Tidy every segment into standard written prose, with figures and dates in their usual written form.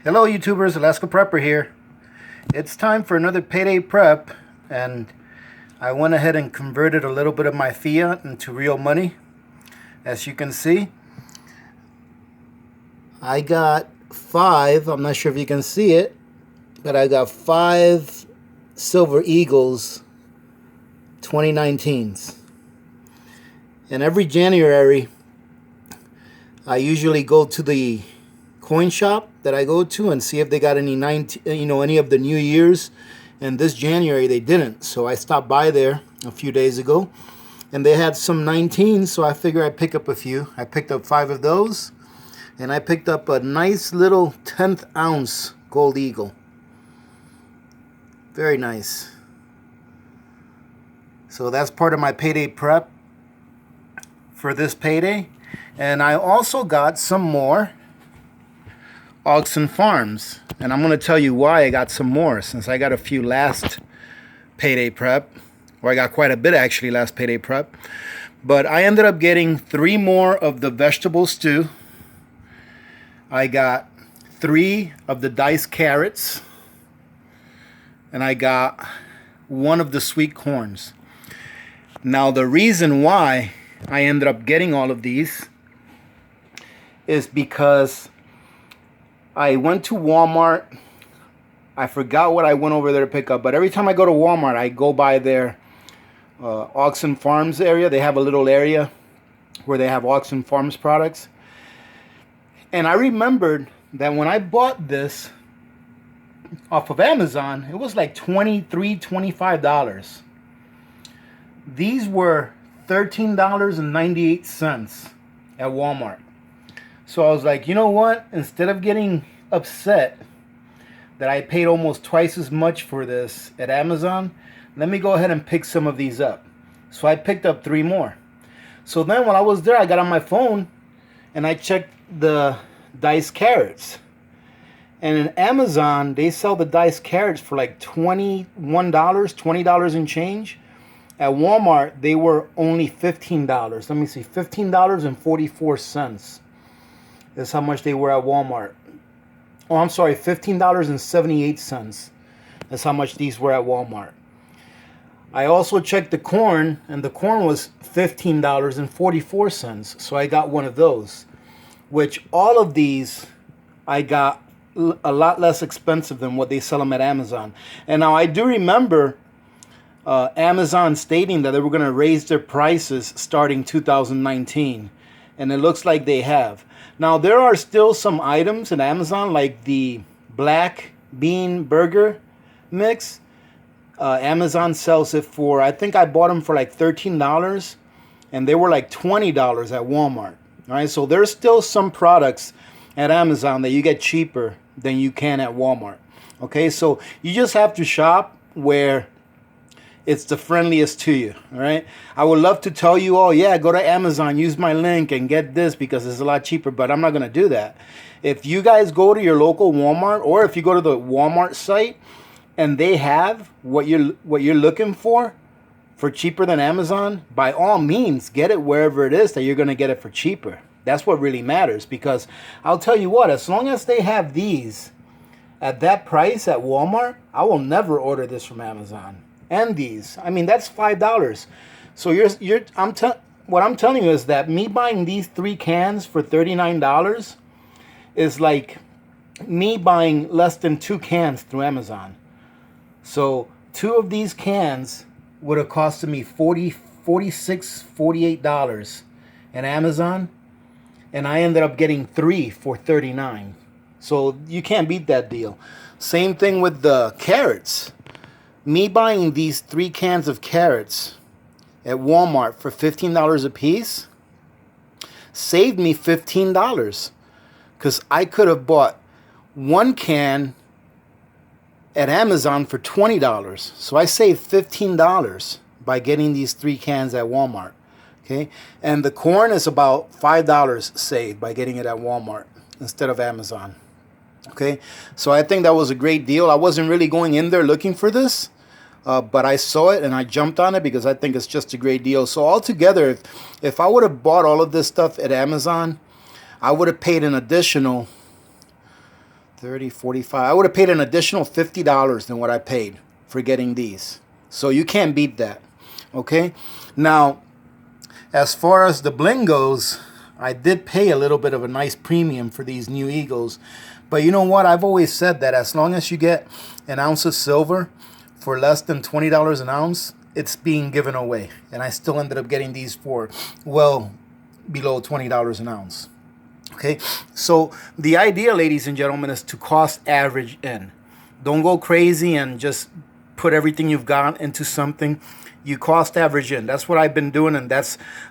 Hello YouTubers, Alaska Prepper here. It's time for another payday prep, and I went ahead and converted a little bit of my Fiat into real money. As you can see, I got I'm not sure if you can see it, but I got 5 Silver Eagles 2019s. And every January, I usually go to the coin shop that I go to and see if they got any any of the New Year's. And this January they didn't, so I stopped by there a few days ago, and they had some 19s, so I figured I'd pick up a few. I picked up 5 of those, and I picked up a nice little 10th ounce gold eagle. Very nice. So that's part of my payday prep for this payday. And I also got some more Augason farms, and I'm going to tell you why I got some more, since I got a few last payday prep, or I got quite a bit actually last payday prep. But I ended up getting 3 more of the vegetable stew. I got 3 of the diced carrots, and I got 1 of the sweet corns. Now the reason why I ended up getting all of these is because I went to Walmart. I forgot what I went over there to pick up, but every time I go to Walmart, I go by their Augason Farms area. They have a little area where they have Augason Farms products. And I remembered that when I bought this off of Amazon, it was like $23, $25. These were $13.98 at Walmart. So I was like, you know what? Instead of getting upset that I paid almost twice as much for this at Amazon, let me go ahead and pick some of these up. So I picked up 3 more. So then while I was there, I got on my phone and I checked the diced carrots. And in Amazon, they sell the diced carrots for like $21, $20 and change. At Walmart, they were only $15. Let me see, $15.44. That's how much they were at Walmart. Oh, I'm sorry, $15.78. That's how much these were at Walmart. I also checked the corn, and the corn was $15.44. So I got one of those, which all of these I got a lot less expensive than what they sell them at Amazon. And now I do remember Amazon stating that they were going to raise their prices starting 2019. And it looks like they have. Now, there are still some items in Amazon, like the black bean burger mix. Amazon sells it for, I think I bought them for like $13, and they were like $20 at Walmart. All right, so there's still some products at Amazon that you get cheaper than you can at Walmart. Okay, so you just have to shop where it's the friendliest to you. All right, I would love to tell you, oh yeah, go to Amazon, use my link and get this because it's a lot cheaper, but I'm not going to do that. If you guys go to your local Walmart, or if you go to the Walmart site and they have what you're looking for cheaper than Amazon, by all means get it wherever it is that you're going to get it for cheaper. That's what really matters, because I'll tell you what, as long as they have these at that price at Walmart, I will never order this from Amazon. And these, I mean, that's $5. So what I'm telling you is that me buying these 3 cans for $39 is like me buying less than 2 cans through Amazon. So 2 of these cans would have costed me $46, $48 at Amazon, and I ended up getting 3 for $39. So you can't beat that deal. Same thing with the carrots. Me buying these 3 cans of carrots at Walmart for $15 a piece saved me $15, because I could have bought 1 can at Amazon for $20. So I saved $15 by getting these 3 cans at Walmart. Okay, and the corn is about $5 saved by getting it at Walmart instead of Amazon. Okay, so I think that was a great deal. I wasn't really going in there looking for this, but I saw it and I jumped on it because I think it's just a great deal. So altogether, if I would have bought all of this stuff at Amazon, I would have paid an additional 30, 45. I would have paid an additional $50 than what I paid for getting these. So you can't beat that. Okay. Now, as far as the bling goes, I did pay a little bit of a nice premium for these new Eagles. But you know what? I've always said that as long as you get an ounce of silver for less than $20 an ounce, it's being given away. And I still ended up getting these for well below $20 an ounce. Okay, so the idea, ladies and gentlemen, is to cost average in. Don't go crazy and just put everything you've got into something. You cost average in. That's what I've been doing, and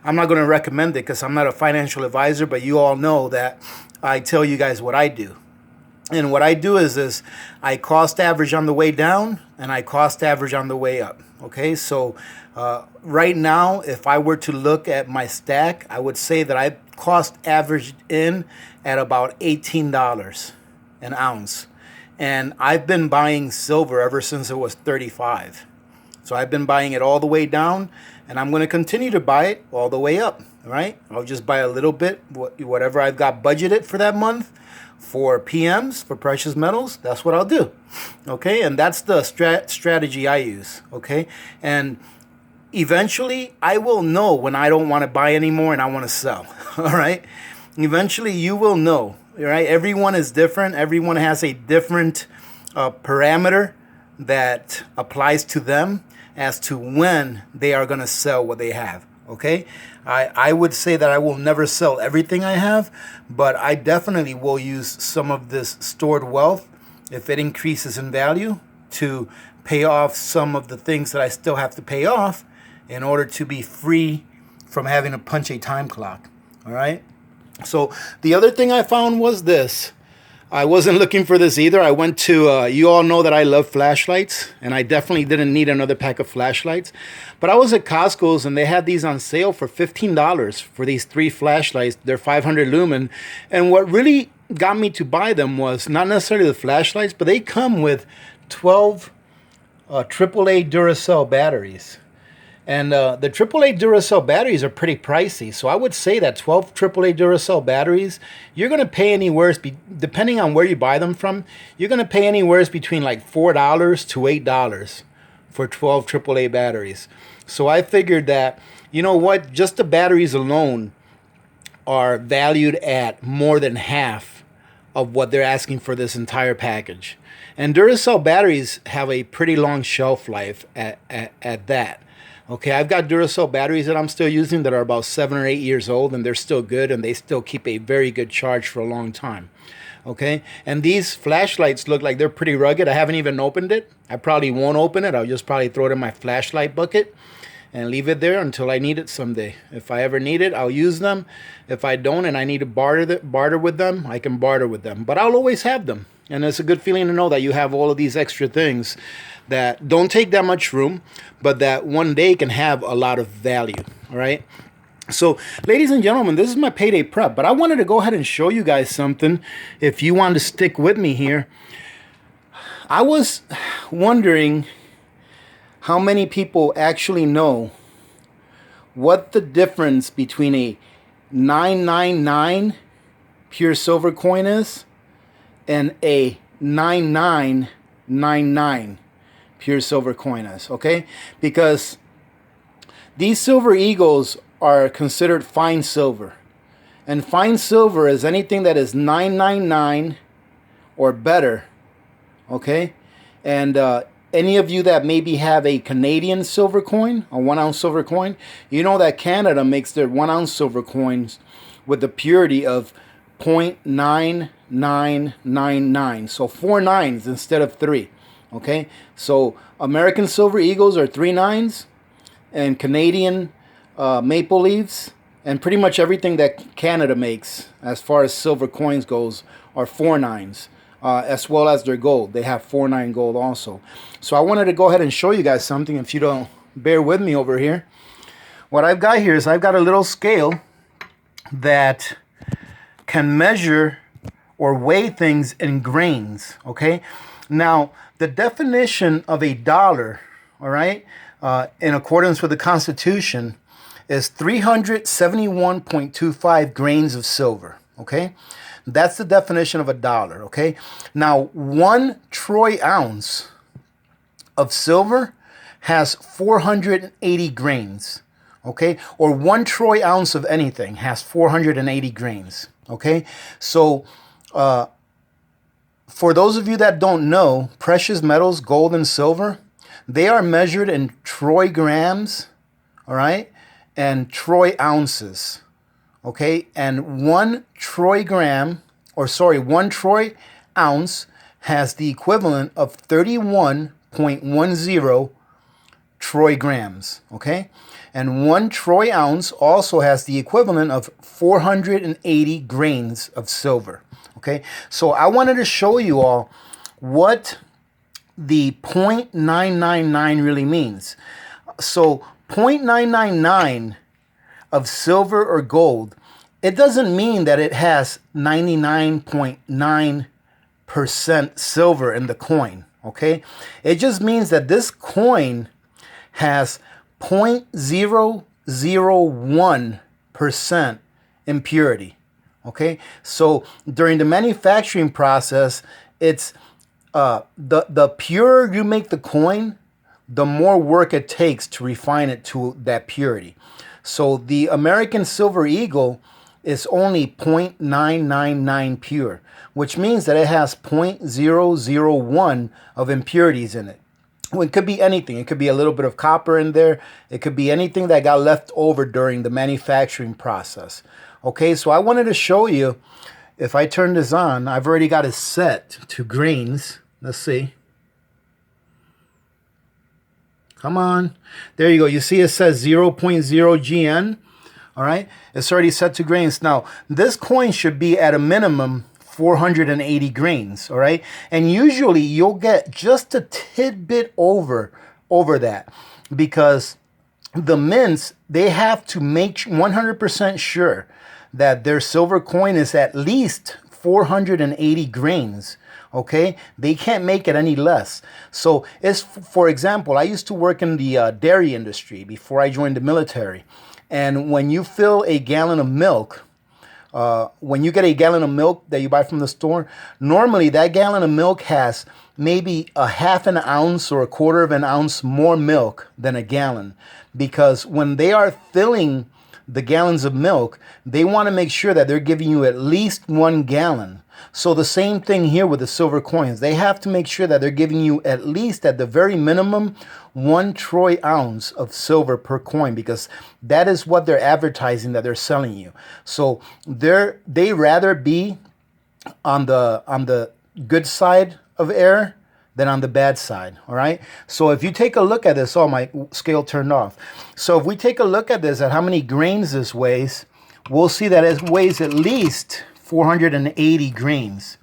I'm not going to recommend it because I'm not a financial advisor, but you all know that I tell you guys what I do. And what I do is I cost average on the way down, and I cost average on the way up. Okay, so right now, if I were to look at my stack, I would say that I cost averaged in at about $18 an ounce. And I've been buying silver ever since it was 35. So I've been buying it all the way down, and I'm going to continue to buy it all the way up. All right, I'll just buy a little bit, whatever I've got budgeted for that month. For PMs, for precious metals, that's what I'll do. Okay, and that's the strategy I use. Okay, and eventually I will know when I don't want to buy anymore and I want to sell. All right, eventually you will know. All right, everyone is different. Everyone has a different parameter that applies to them as to when they are going to sell what they have. Okay, I would say that I will never sell everything I have, but I definitely will use some of this stored wealth, if it increases in value, to pay off some of the things that I still have to pay off in order to be free from having to punch a time clock. All right. So the other thing I found was this. I wasn't looking for this either. I went to, you all know that I love flashlights, and I definitely didn't need another pack of flashlights. But I was at Costco's, and they had these on sale for $15 for these 3 flashlights. They're 500 lumen. And what really got me to buy them was not necessarily the flashlights, but they come with 12 AAA Duracell batteries. And the AAA Duracell batteries are pretty pricey. So I would say that 12 AAA Duracell batteries, you're going to pay anywhere, depending on where you buy them from, you're going to pay anywhere between like $4 to $8 for 12 AAA batteries. So I figured that, you know what, just the batteries alone are valued at more than half of what they're asking for this entire package. And Duracell batteries have a pretty long shelf life at that. Okay, I've got Duracell batteries that I'm still using that are about 7 or 8 years old, and they're still good, and they still keep a very good charge for a long time. Okay, and these flashlights look like they're pretty rugged. I haven't even opened it. I probably won't open it. I'll just probably throw it in my flashlight bucket and leave it there until I need it someday. If I ever need it, I'll use them. If I don't and I need to barter with them, I can barter with them. But I'll always have them. And it's a good feeling to know that you have all of these extra things that don't take that much room, but that one day can have a lot of value. All right. So, ladies and gentlemen, this is my payday prep, but I wanted to go ahead and show you guys something if you want to stick with me here. I was wondering how many people actually know what the difference between a 999 pure silver coin is and a 9999 pure silver coin is, okay? Because these silver eagles are considered fine silver. And fine silver is anything that is 999 or better, okay? And any of you that maybe have a Canadian silver coin, a 1 ounce silver coin, you know that Canada makes their 1 ounce silver coins with the purity of 0.9999. So 4 nines instead of 3. Okay, so American silver eagles are 3 nines, and Canadian maple leaves, and pretty much everything that Canada makes as far as silver coins goes are 4 nines, as well as their gold. They have 4-9 gold also. So I wanted to go ahead and show you guys something. If you don't bear with me over here, what I've got here is I've got a little scale that can measure or weigh things in grains. Okay, now the definition of a dollar, all right, in accordance with the Constitution, is 371.25 grains of silver. okay? That's the definition of a dollar, okay? Now, 1 troy ounce of silver has 480 grains, okay? Or 1 troy ounce of anything has 480 grains, okay? So, for those of you that don't know, precious metals, gold and silver, they are measured in troy grams, all right, and troy ounces, okay? And 1 troy ounce has the equivalent of 31.10 troy grams, okay? And 1 troy ounce also has the equivalent of 480 grains of silver, okay? So I wanted to show you all what the 0.999 really means. So 0.999 of silver or gold, it doesn't mean that it has 99.9% silver in the coin, okay? It just means that this coin has 0.001% impurity, okay? So during the manufacturing process, it's the purer you make the coin, the more work it takes to refine it to that purity. So the American Silver Eagle is only 0.999 pure, which means that it has 0.001 of impurities in it. Well, it could be anything. It could be a little bit of copper in there. It could be anything that got left over during the manufacturing process. Okay, so I wanted to show you, if I turn this on, I've already got it set to grains. Let's see. Come on. There you go. You see it says 0.0 GN. All right. It's already set to grains. Now, this coin should be at a minimum 480 grains. All right. And usually you'll get just a tidbit over that, because the mints, they have to make 100% sure that their silver coin is at least 480 grains. Okay, they can't make it any less. So it's, for example, I used to work in the dairy industry before I joined the military. And when you fill a gallon of milk, when you get a gallon of milk that you buy from the store, normally that gallon of milk has maybe a half an ounce or a quarter of an ounce more milk than a gallon. Because when they are filling the gallons of milk, they want to make sure that they're giving you at least 1 gallon. So the same thing here with the silver coins. They have to make sure that they're giving you at least, at the very minimum, 1 troy ounce of silver per coin, because that is what they're advertising that they're selling you. So they rather be on the good side of air than on the bad side, all right? So if you take a look at this, oh, my scale turned off. So if we take a look at this, at how many grains this weighs, we'll see that it weighs at least 480 grains.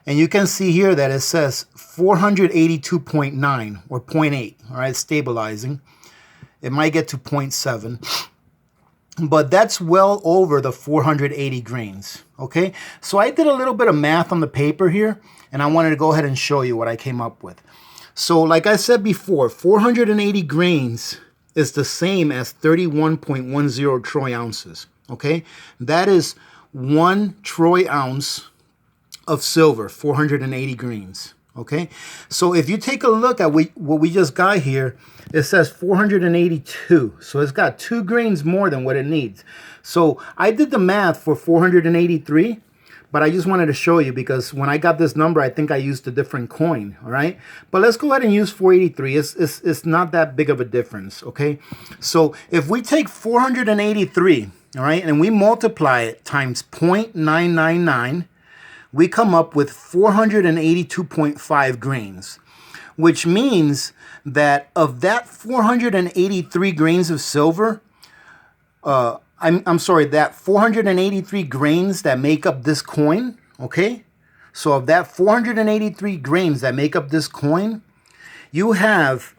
And you can see here that it says 482.9 or 0.8, all right, stabilizing. It might get to 0.7, but that's well over the 480 grains, okay? So I did a little bit of math on the paper here, and I wanted to go ahead and show you what I came up with. So like I said before, 480 grains is the same as 31.10 troy ounces, okay? That is 1 troy ounce of silver, 480 grains, okay? So if you take a look at what we just got here, it says 482. So it's got 2 grains more than what it needs. So I did the math for 483, but I just wanted to show you, because when I got this number, I think I used a different coin, all right? But let's go ahead and use 483. It's not that big of a difference, okay? So if we take 483, all right, and we multiply it times 0.999, we come up with 482.5 grains, which means that of that 483 grains of silver, I'm sorry, that 483 grains that make up this coin, okay? So of that 483 grains that make up this coin, you have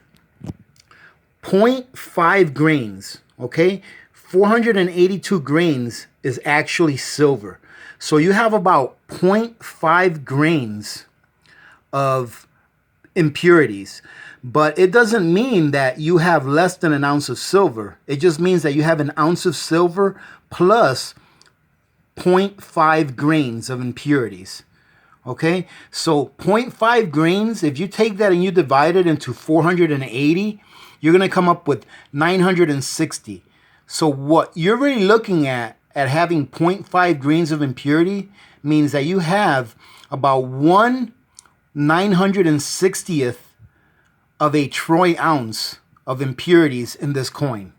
0.5 grains, okay? 482 grains is actually silver. So you have about 0.5 grains of impurities. But it doesn't mean that you have less than an ounce of silver. It just means that you have an ounce of silver plus 0.5 grains of impurities. Okay, so 0.5 grains, if you take that and you divide it into 480, you're going to come up with 960. So what you're really looking at having 0.5 grains of impurity means that you have about 1/960th of a troy ounce of impurities in this coin.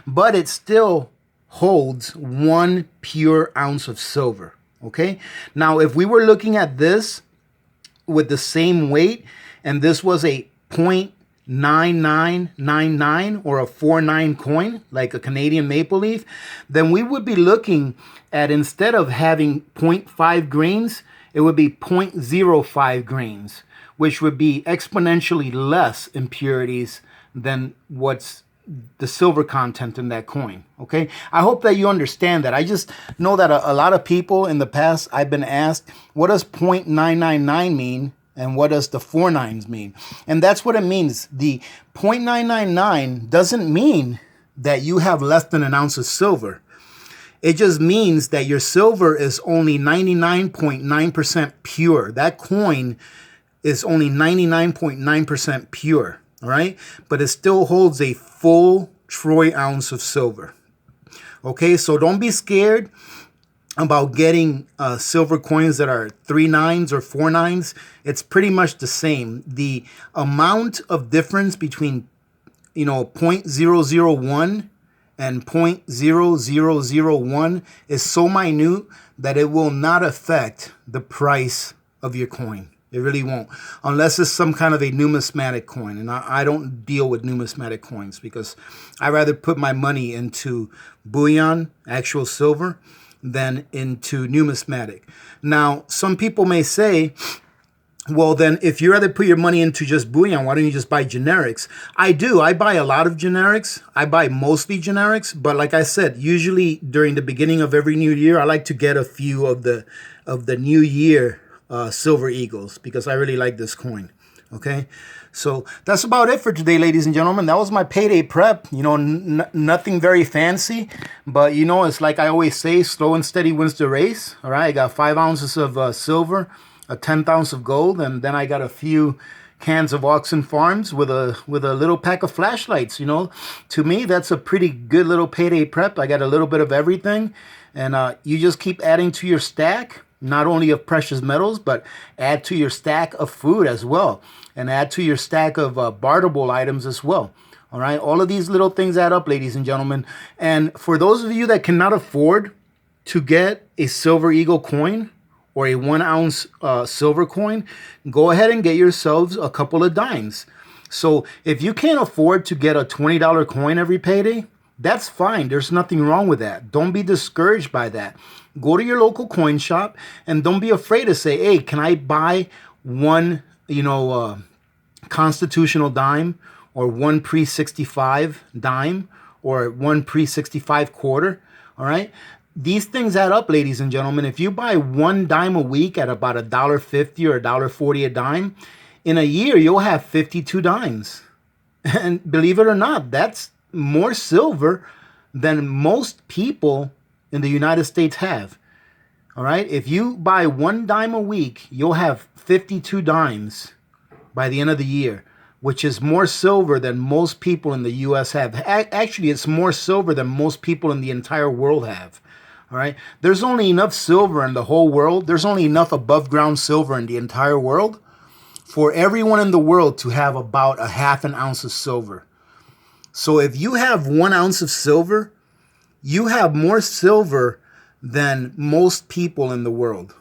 But it still holds 1 pure ounce of silver. Okay, now if we were looking at this with the same weight and this was a 0.9999 or a 49 coin, like a Canadian maple leaf, then we would be looking at, instead of having 0.5 grains, it would be 0.05 grains, which would be exponentially less impurities than what's the silver content in that coin. Okay, I hope that you understand that. I just know that a lot of people in the past, I've been asked, what does 0.999 mean and what does the 49s mean? And that's what it means. The 0.999 doesn't mean that you have less than an ounce of silver. It just means that your silver is only 99.9% pure. That coin is only 99.9% pure. All right, but it still holds a full troy ounce of silver. Okay, so don't be scared about getting silver coins that are 3 nines or 4 nines. It's pretty much the same. The amount of difference between 0.001 and 0.0001 is so minute that it will not affect the price of your coin. It really won't, unless it's some kind of a numismatic coin. And I don't deal with numismatic coins because I rather put my money into bullion, actual silver, than into numismatic. Now, some people may say, well, then if you rather put your money into just bullion, why don't you just buy generics? I do. I buy a lot of generics. I buy mostly generics. But like I said, usually during the beginning of every new year, I like to get a few of the new year silver eagles because I really like this coin. Okay, so that's about it for today, ladies and gentlemen. That was my payday prep. Nothing very fancy, but it's like I always say, slow and steady wins the race. All right, I got 5 ounces of silver, a 10th ounce of gold, and then I got a few cans of Augason Farms with a little pack of flashlights. To me, that's a pretty good little payday prep. I got a little bit of everything, and you just keep adding to your stack. Not only of precious metals, but add to your stack of food as well. And add to your stack of barterable items as well. All right. All of these little things add up, ladies and gentlemen. And for those of you that cannot afford to get a silver eagle coin or a 1 ounce silver coin, go ahead and get yourselves a couple of dimes. So if you can't afford to get a $20 coin every payday, that's fine. There's nothing wrong with that. Don't be discouraged by that. Go to your local coin shop and don't be afraid to say, hey, can I buy one, constitutional dime or one pre-65 dime or one pre-65 quarter? All right. These things add up, ladies and gentlemen. If you buy 1 dime a week at about $1.50 or $1.40 a dime, in a year, you'll have 52 dimes. And believe it or not, that's more silver than most people in the United States have. All right. If you buy 1 dime a week, you'll have 52 dimes by the end of the year, which is more silver than most people in the U.S. have. Actually, it's more silver than most people in the entire world have. All right. There's only enough silver in the whole world. There's only enough above ground silver in the entire world for everyone in the world to have about a half an ounce of silver. So if you have 1 ounce of silver, you have more silver than most people in the world.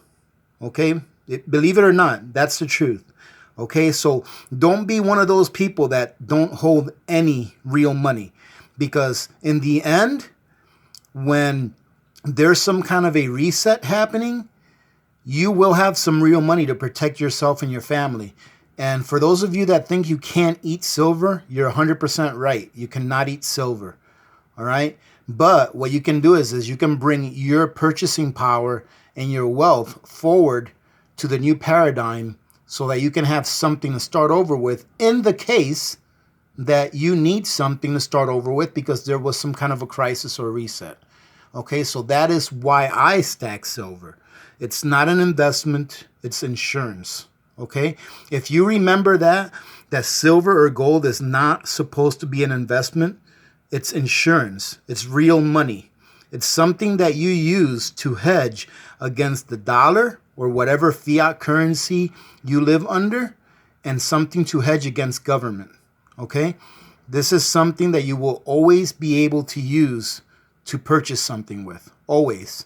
Okay? Believe it or not, that's the truth. Okay? So don't be one of those people that don't hold any real money. Because in the end, when there's some kind of a reset happening, you will have some real money to protect yourself and your family. And for those of you that think you can't eat silver, you're 100% right. You cannot eat silver. All right? But what you can do is you can bring your purchasing power and your wealth forward to the new paradigm so that you can have something to start over with in the case that you need something to start over with because there was some kind of a crisis or a reset. Okay, so that is why I stack silver. It's not an investment, it's insurance. Okay, if you remember that silver or gold is not supposed to be an investment, it's insurance. It's real money. It's something that you use to hedge against the dollar or whatever fiat currency you live under, and something to hedge against government. Okay? This is something that you will always be able to use to purchase something with. Always.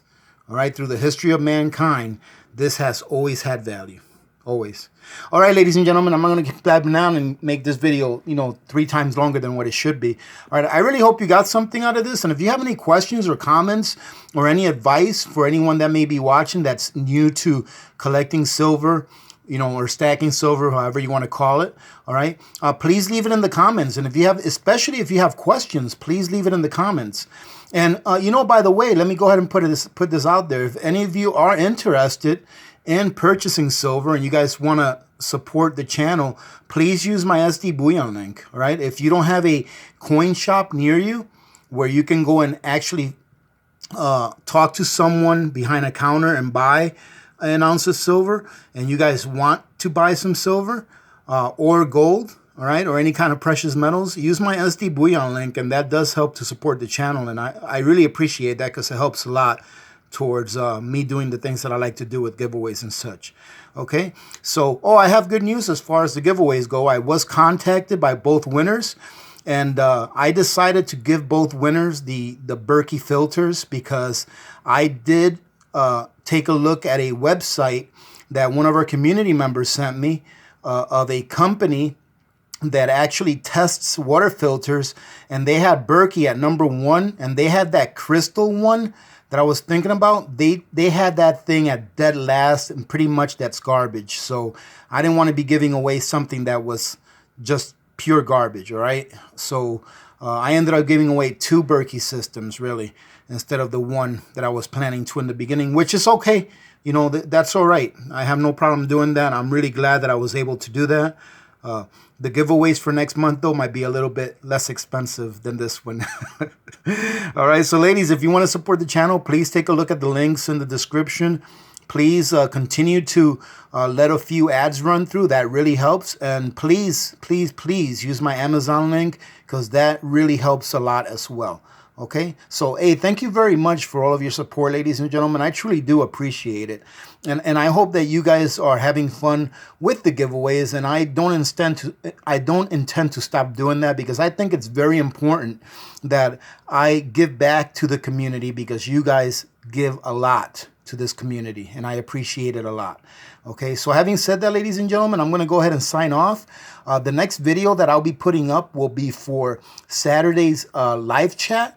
All right? Through the history of mankind, this has always had value. Always. All right, ladies and gentlemen, I'm not going to keep blabbing down and make this video, 3 times longer than what it should be. All right, I really hope you got something out of this. And if you have any questions or comments or any advice for anyone that may be watching that's new to collecting silver, or stacking silver, however you want to call it, all right, please leave it in the comments. And if you have, especially if you have questions, please leave it in the comments. And, by the way, let me go ahead and put this out there. If any of you are interested in purchasing silver and you guys want to support the channel, please use my SD Bullion link, all right? If you don't have a coin shop near you where you can go and actually talk to someone behind a counter and buy an ounce of silver, and you guys want to buy some silver or gold, all right, or any kind of precious metals, use my SD Bullion link, and that does help to support the channel. And I really appreciate that because it helps a lot towards me doing the things that I like to do with giveaways and such. Okay, so, I have good news as far as the giveaways go. I was contacted by both winners, and I decided to give both winners the Berkey filters because I did take a look at a website that one of our community members sent me of a company that actually tests water filters, and they had Berkey at #1, and they had that crystal one that I was thinking about. They had that thing at dead last, and pretty much that's garbage. So I didn't want to be giving away something that was just pure garbage, all right? So I ended up giving away 2 Berkey systems, really, instead of the one that I was planning to in the beginning, which is okay. That's all right. I have no problem doing that. I'm really glad that I was able to do that. The giveaways for next month, though, might be a little bit less expensive than this one. All right, so ladies, if you want to support the channel, please take a look at the links in the description. Please continue to let a few ads run through. That really helps. And please, please, please use my Amazon link because that really helps a lot as well. Okay, so hey, thank you very much for all of your support, ladies and gentlemen. I truly do appreciate it, and I hope that you guys are having fun with the giveaways. And I don't intend to stop doing that because I think it's very important that I give back to the community because you guys give a lot to this community, and I appreciate it a lot. Okay, so having said that, ladies and gentlemen, I'm going to go ahead and sign off. The next video that I'll be putting up will be for Saturday's live chat.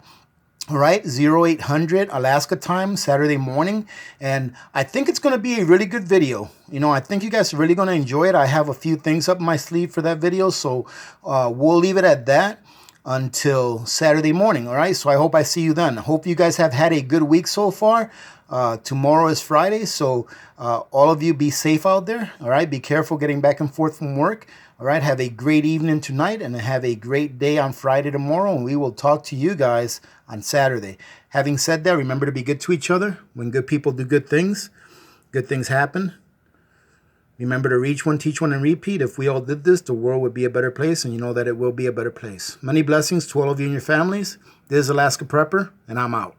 All right, 0800 Alaska time, Saturday morning. And I think it's going to be a really good video. I think you guys are really going to enjoy it. I have a few things up my sleeve for that video. So we'll leave it at that until Saturday morning. All right, so I hope I see you then. I hope you guys have had a good week so far. Tomorrow is Friday, so all of you be safe out there. All right, be careful getting back and forth from work. All right, have a great evening tonight and have a great day on Friday tomorrow, and we will talk to you guys on Saturday. Having said that, remember to be good to each other. When good people do good things happen. Remember to reach one, teach one, and repeat. If we all did this, the world would be a better place, and you know that it will be a better place. Many blessings to all of you and your families. This is Alaska Prepper, and I'm out.